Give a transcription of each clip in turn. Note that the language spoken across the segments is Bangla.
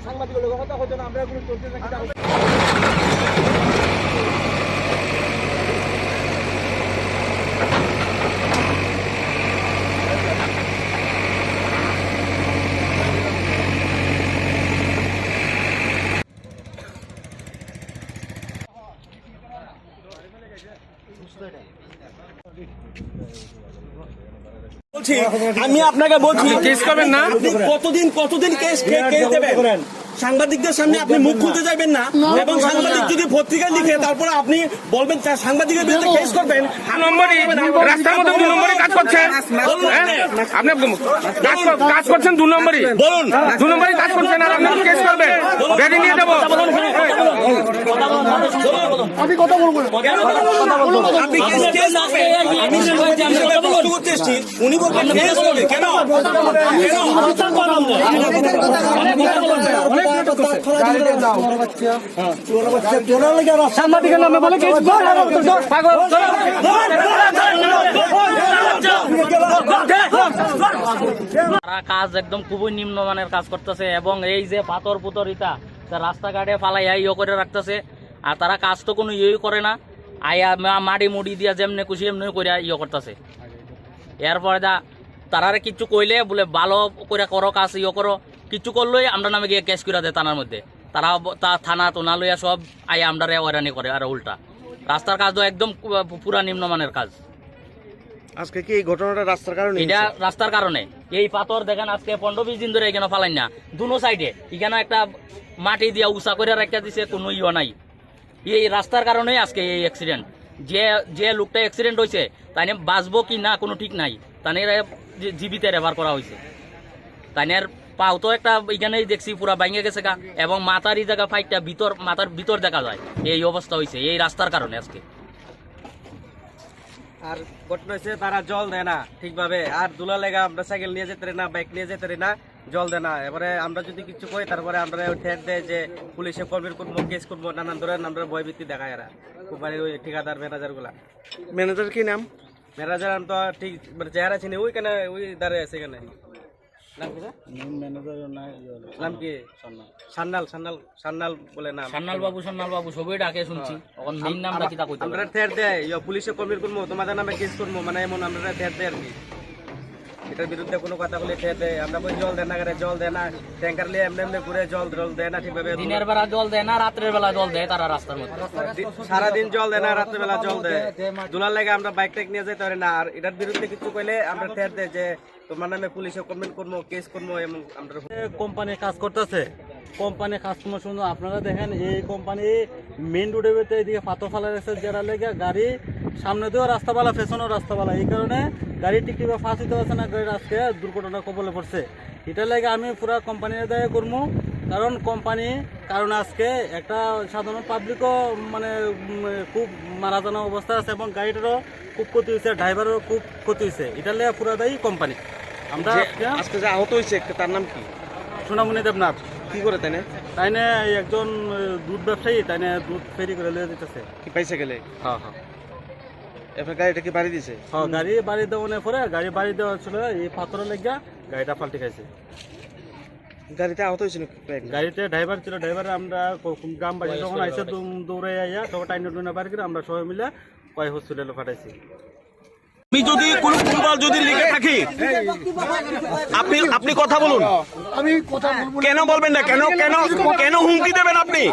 সাংবাদিক কথা হতো না আমরা এগুলো চলতে থাকি। আমি আপনাকে বলছি কেস করবেন না, কতদিন কেস দেবেন? সাংবাদিকদের সামনে আপনি মুখ খুলতে যাবেন না, এবং সাংবাদিক যদি পত্রিকায় লিখে তারপরে আপনি বলবেন সাংবাদিকের বিরুদ্ধে কেস করবেন। রাস্তার মধ্যে 2 নম্বরে কাজ করছেন, আপনি কাজ করছেন 2 নম্বরই, বলুন 2 নম্বরই কাজ করছেন, আর আপনি কেস করবেন, গাড়ি নিয়ে যাবো। আমি কথা বলবো আপনি কেস করতে এসেছি, উনি বলবেন কেস করবে কেন? সাংবাদিকের নামে বলে কেস তারা কাজ একদম খুবই নিম্নমানের কাজ করতেছে, এবং এই যে পাথর পুতর ইটা রাস্তাঘাটে ফালাই ইয়ে করে রাখতেছে, আর তারা কাজ তো কোনো ইয়ে করে না, আয়া মাটি মুড়ি দিয়া যেমনি খুশি এমনি করে ইয়ে করতেছে। এরপরে তারারে কিছু কইলে বলে ভালো করে করো কাজ, ইয়ে করো, কিছু করলেই আমরা নামে গিয়ে কেস করে দেয় থানার মধ্যে। তারা থানা তোনা লইয়া সব আয়া আমরা ওয়ারানি করে, আর উল্টা রাস্তার কাজ তো একদম পুরা নিম্নমানের কাজ। আজকে কি এই ঘটনাটা রাস্তার কারণে? এটা রাস্তার কারণে। এই পাথর দেখেন আজকে 15-20 দিন ধরে এখানে ফালাই না, দুনো সাইডে এখানে একটা মাটি দিয়া উঁচা করে রেখে দিছে, কোনো ইয়ে নাই। এই রাস্তার কারণে আজকে এই অ্যাক্সিডেন্ট। যে লোকটা অ্যাক্সিডেন্ট হয়েছে তাই বাঁচবো কি না কোনো ঠিক নাই, তাই জীবিত রেফার করা হয়েছে। তাই পাও তো একটা এখানেই দেখছি পুরা ভাঙে গেছে গা, এবং মাথার এই জায়গা ফাইটটা মাথার ভিতর দেখা যায়। এই অবস্থা হয়েছে এই রাস্তার কারণে আজকে। আর ঘটনা হচ্ছে তারা জল দেয় না ঠিকভাবে, আর দুলা লেগা আমরা সাইকেল নিয়ে যেতে পারি না, বাইক নিয়ে যেতে পারি না, জল দেয় না। এবারে আমরা যদি কিছু কই তারপরে আমরা ঠেট দেয় যে পুলিশে কলমের করবো, কেস করবো, নানান ধরনের আমরা ভয়ভীতি দেখায় এরা কোম্পানির ওই ঠিকাদার ম্যানেজার গুলা। ম্যানেজার কি নাম? ম্যানেজার আমি তো ঠিক মানে চেহারা চিনি, ওইখানে ওই দাঁড়িয়ে আছে এখানে। নাম কি? সান্নাল বলে নাম। সান্নাল বাবু সবই ডাকে শুনছি, এখন মেইন নামটা কি তা কইতে আমরা ঠেট দেয় পুলিশে কলমের করবো, তোমাদের নামে কেস করবো, মানে এমন আমরা ঠেট দেয় আর কি। এটার বিরুদ্ধে কোনো কথা বলে ঠেট দেয়। আমরা কই জল দেয় না, জল দেয় না, ট্যাঙ্কার নিয়ে এমনি ঘুরে জল দেয় না ঠিকভাবে। দিনের বেলা জল দেয় না, রাত্রের বেলা জল দেয় তারা রাস্তার মধ্যে। সারাদিন জল দেয় না, রাত্রের বেলা জল দেয়। দুলার লাগে আমরা বাইক টাইক নিয়ে যেতে পারি না। আর এটার বিরুদ্ধে কিছু কইলে আমরা ঠেট দেয় যে তোমার নামে পুলিশে কমপ্লেন করবো, কেস করবো, এমন আমরা। কোম্পানি কাজ করতেছে, কোম্পানি কাজ করবো শুনুন। আপনারা দেখেন এই কোম্পানি মেইন রোডে বেতে এদিকে পাথর ফালা রেখেছে, যারা লেগে গাড়ি সামনে দিয়েও রাস্তাবালা, পেছনেও রাস্তাবালা, এই কারণে গাড়ি টিকিবা ফাঁস দিতে পারছে না, গাড়ির আজকে দুর্ঘটনা কবলে পড়ছে। এটা লেগে আমি পুরা কোম্পানির দায় করবো, কারণ আজকে একটা সাধারণ পাবলিকও মানে খুব মারা জানা অবস্থা আছে, এবং গাড়িটারও খুব ক্ষতি হয়েছে, ড্রাইভারেরও খুব ক্ষতি হয়েছে। এটা লেগে পুরা দায়ী কোম্পানি। আমরা আজকে যে আহত হয়েছে তার নাম কি? সোনামণি দেবনাথ। কি করে তাই তাইনে একজন দুধ ব্যবসায়ী, তাইনে দুধ ফেরি করে লিয়ে দিতেছে। কি পাইছে গেলে? হ্যাঁ হ্যাঁ। এবার গাড়িটা কি বাড়ি দিছে? হ্যাঁ, গাড়ি বাড়ি দেওয়ার পরে গাড়ি বাড়ি দেওয়া ছিল, এই পাথরের লেগে গাড়িটা পাল্টে খাইছে। গাড়িতে আহত হয়েছিল? গাড়িতে ড্রাইভার ছিল, ড্রাইভার আমরা গ্রামবাসী যখন আইসে দৌড়ে আইয়া সবাই টাইনে টুনে বাড়ি করে আমরা সবাই মিলে কয় হসপিটালে পাঠাইছি। আমি যদি কোনো ভুলভাল যদি লিখে থাকি আপনি কথা বলুন। আমি কথা বলবো কেন বলবেন না? কেন হুমকি দেবেন আপনি?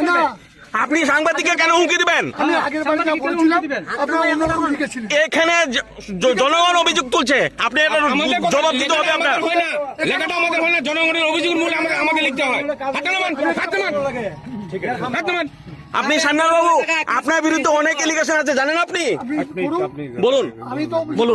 আপনি সাংবাদিককে কেন হুমকি দিবেন? আমি আগের বারে যা বলেছিলাম আপনারা অন্যরকম লিখেছিলেন। এখানে জনগণ অভিযোগ তুলছে, আপনি এটা জবাব দিতে হবে। আপনার লেখাটা আমাদের হয় না, জনগণের অভিযোগ মূল আমাকে লিখতে হয়। আপনি সান্নাল বাবু, আপনার বিরুদ্ধে অনেক এলিগেশন আছে জানেন আপনি? বলুন, আমি তো বলুন।